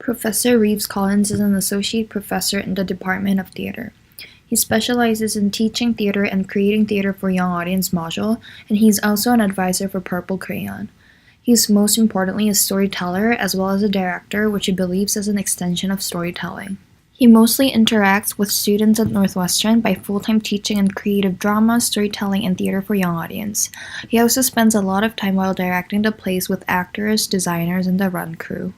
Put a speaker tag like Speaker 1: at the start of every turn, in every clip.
Speaker 1: Professor Reeves Collins is an associate professor in the Department of Theater. He specializes in teaching theater and creating theater for young audience module, and he's also an advisor for Purple Crayon. He's most importantly a storyteller as well as a director, which he believes is an extension of storytelling. He mostly interacts with students at Northwestern by full-time teaching in creative drama, storytelling, and theater for young audience. He also spends a lot of time while directing the plays with actors, designers, and the run crew.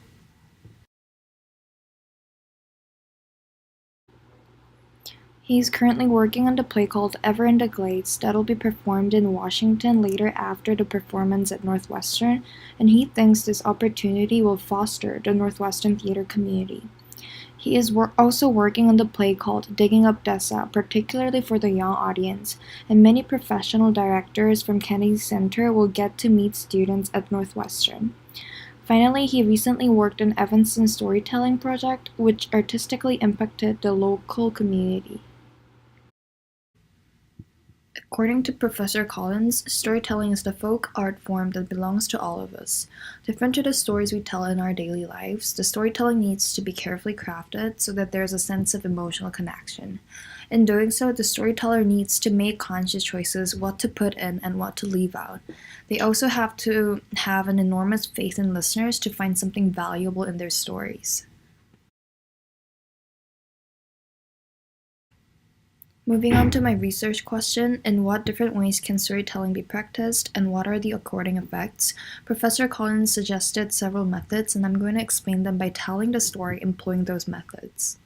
Speaker 1: He's currently working on the play called Ever in the Glades that'll be performed in Washington later after the performance at Northwestern, and he thinks this opportunity will foster the Northwestern theater community. He is also working on the play called Digging Up Dessa, particularly for the young audience, and many professional directors from Kennedy Center will get to meet students at Northwestern. Finally, he recently worked on Evanston's storytelling project, which artistically impacted the local community. According to Professor Collins, storytelling is the folk art form that belongs to all of us. Different to the stories we tell in our daily lives, the storytelling needs to be carefully crafted so that there's a sense of emotional connection. In doing so, the storyteller needs to make conscious choices what to put in and what to leave out. They also have to have an enormous faith in listeners to find something valuable in their stories. Moving on to my research question, in what different ways can storytelling be practiced and what are the according effects? Professor Collins suggested several methods and I'm going to explain them by telling the story employing those methods.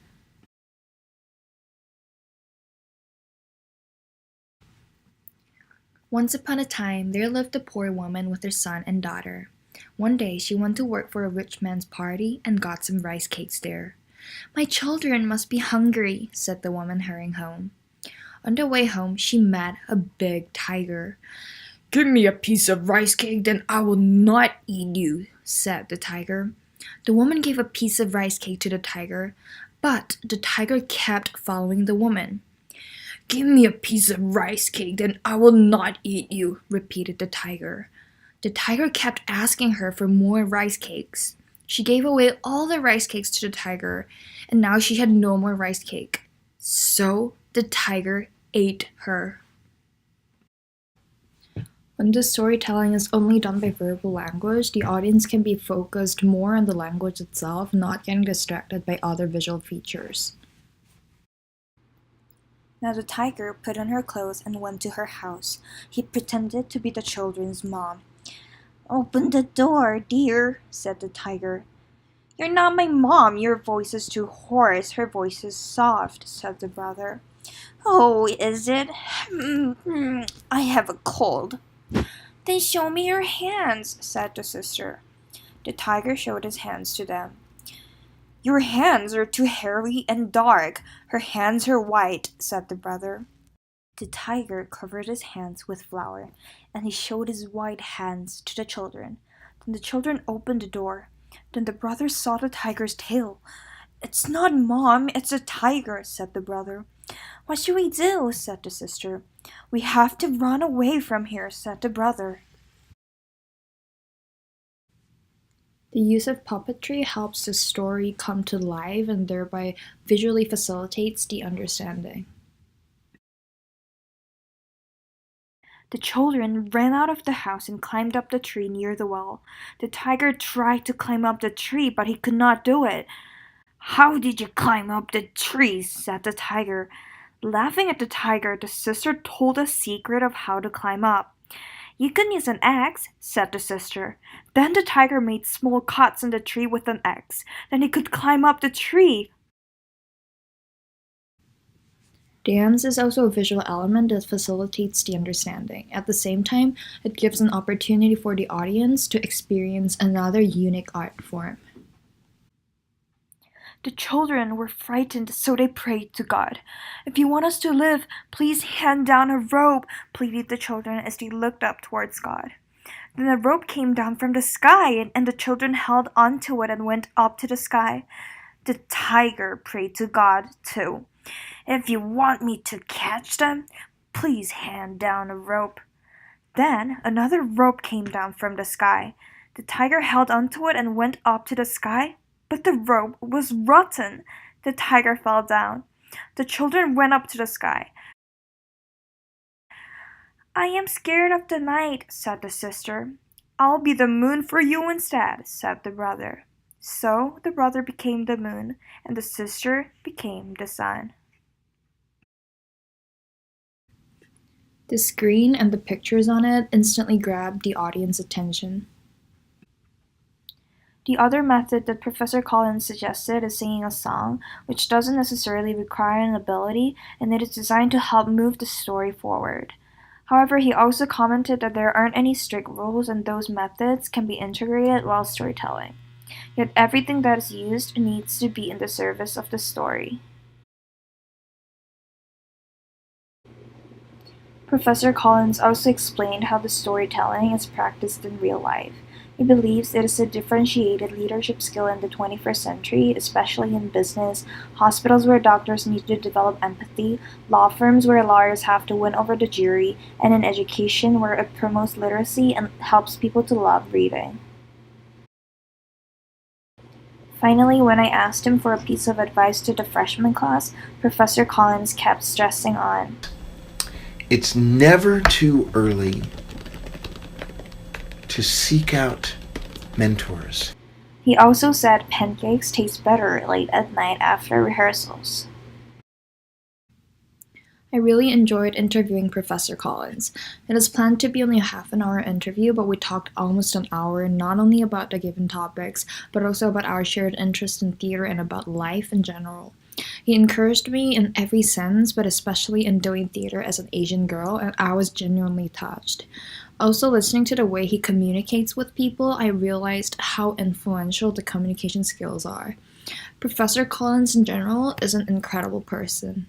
Speaker 1: Once upon a time, there lived a poor woman with her son and daughter. One day, she went to work for a rich man's party and got some rice cakes there. "My children must be hungry," said the woman hurrying home. On the way home, she met a big tiger. "Give me a piece of rice cake, then I will not eat you," said the tiger. The woman gave a piece of rice cake to the tiger, but the tiger kept following the woman. "Give me a piece of rice cake, then I will not eat you," repeated the tiger. The tiger kept asking her for more rice cakes. She gave away all the rice cakes to the tiger, and now she had no more rice cake. So the tiger ate her. When the storytelling is only done by verbal language, the audience can be focused more on the language itself, not getting distracted by other visual features. Now the tiger put on her clothes and went to her house. He pretended to be the children's mom. "Open the door, dear," said the tiger. "You're not my mom. Your voice is too hoarse. Her voice is soft," said the brother. "Oh, is it? I have a cold." "Then show me your hands," said the sister. The tiger showed his hands to them. "Your hands are too hairy and dark. Her hands are white," said the brother. The tiger covered his hands with flour, and he showed his white hands to the children. Then the children opened the door. Then the brother saw the tiger's tail. "It's not Mom, it's a tiger," said the brother. "What should we do?" said the sister. "We have to run away from here," said the brother. The use of puppetry helps the story come to life and thereby visually facilitates the understanding. The children ran out of the house and climbed up the tree near the well. The tiger tried to climb up the tree, but he could not do it. "How did you climb up the tree?" said the tiger. Laughing at the tiger, the sister told a secret of how to climb up. "You can use an axe," said the sister. Then the tiger made small cuts in the tree with an axe. Then he could climb up the tree. Dance is also a visual element that facilitates the understanding. At the same time, it gives an opportunity for the audience to experience another unique art form. The children were frightened, so they prayed to God. "If you want us to live, please hand down a rope," pleaded the children as they looked up towards God. Then a rope came down from the sky, and the children held onto it and went up to the sky. The tiger prayed to God, too. "If you want me to catch them, please hand down a rope." Then another rope came down from the sky. The tiger held onto it and went up to the sky. But the rope was rotten. The tiger fell down. The children went up to the sky. I am scared of the night, said the sister. I'll be the moon for you instead, said the brother. So the brother became the moon, and the sister became the sun. The screen and the pictures on it instantly grabbed the audience's attention. The other method that Professor Collins suggested is singing a song, which doesn't necessarily require an ability, and it is designed to help move the story forward. However, he also commented that there aren't any strict rules and those methods can be integrated while storytelling. Yet everything that is used needs to be in the service of the story. Professor Collins also explained how the storytelling is practiced in real life. He believes it is a differentiated leadership skill in the 21st century, especially in business, hospitals where doctors need to develop empathy, law firms where lawyers have to win over the jury, and in education where it promotes literacy and helps people to love reading. Finally, when I asked him for a piece of advice to the freshman class, Professor Collins kept stressing on.
Speaker 2: It's never too early to seek out mentors.
Speaker 1: He also said pancakes taste better late at night after rehearsals. I really enjoyed interviewing Professor Collins. It is planned to be only a half-an-hour interview, but we talked almost an hour, not only about the given topics, but also about our shared interest in theater and about life in general. He encouraged me in every sense, but especially in doing theater as an Asian girl, and I was genuinely touched. Also, listening to the way he communicates with people, I realized how influential the communication skills are. Professor Collins in general is an incredible person.